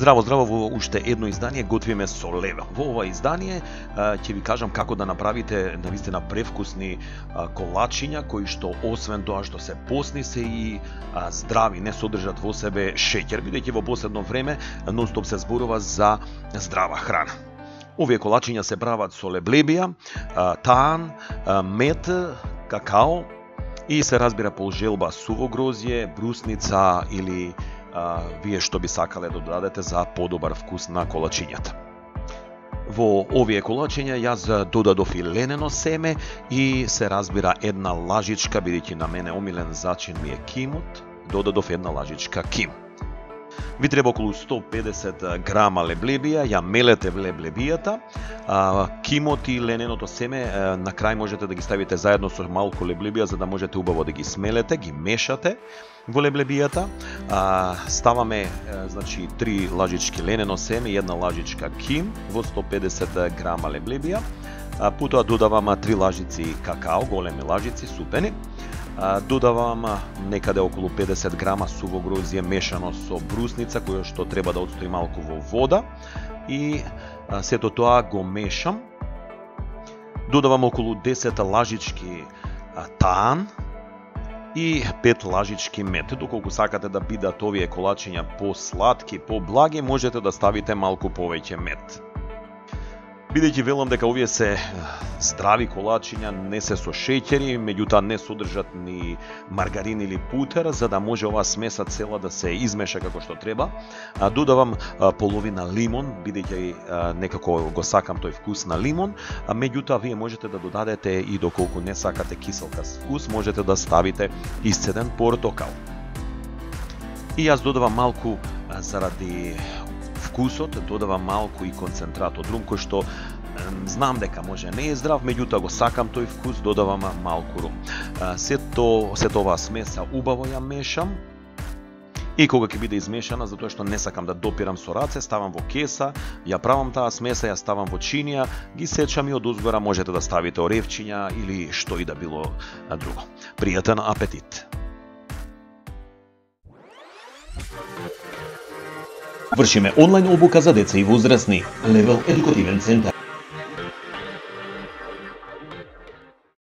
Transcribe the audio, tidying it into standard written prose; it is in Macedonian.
Здраво, здраво, во уште едно издание готвиме со лево. Во ова издание ќе ви кажам како да направите навистина превкусни колачиња кои што освен тоа што се посни се и здрави, не содржат во себе шеќер, бидејќи во последно време нонстоп се зборува за здрава храна. Овие колачиња се прават со леблебија, таан, мед, какао и се разбира по желба суво грозје, брусница или вие што би сакале да додадете за подобар вкус на колачињата. Во овие колачиња јас додадов и ленено семе и се разбира една лажичка, бидејќи на мене омилен зачин ми е кимот, додадов една лажичка ким. Ви треба околу 150 грама леблебија, ја мелете в леблебијата, кимот и лененото семе на крај можете да ги ставите заедно со малку леблебија за да можете убаво да ги смелете, ги мешате во леблебијата. Ставаме значи 3 лажички ленено семе и една лажичка ким во 150 грама леблебија. Потоа додавам 3 лажици какао, големи лажици, супени. Додавам некаде околу 50 грама суво грозје мешано со брусница, која што треба да отстои малку во вода и сето тоа го мешам. Додавам околу 10 лажички таан и 5 лажички мед. Доколку сакате да бидат овие колачиња посладки, поблаги, можете да ставите малку повеќе мед. Бидејќи велам дека овие се здрави колачиња, не се со шеќери, меѓутоа не содржат ни маргарин или путер, за да може оваа смеса цела да се измеша како што треба. Додавам половина лимон, бидејќи некако го сакам тој вкус на лимон, меѓутоа вие можете да додадете и доколку не сакате киселкаст вкус, можете да ставите исцеден портокал. И јас додавам малку заради вкусот, додавам малку и концентрат од рум, кој што знам дека може не е здрав, меѓутоа го сакам тој вкус, додавам малку рум. Сето оваа смеса убаво ја мешам и кога ќе биде измешана, затоа што не сакам да допирам со раце, ставам во кеса, ја правам таа смеса, ја ставам во чинија, ги сечам и одозгора можете да ставите оревчиња или што и да било друго. Пријатен апетит! Вршиме онлайн обука за деца и возрастни. Левел едукативен центар.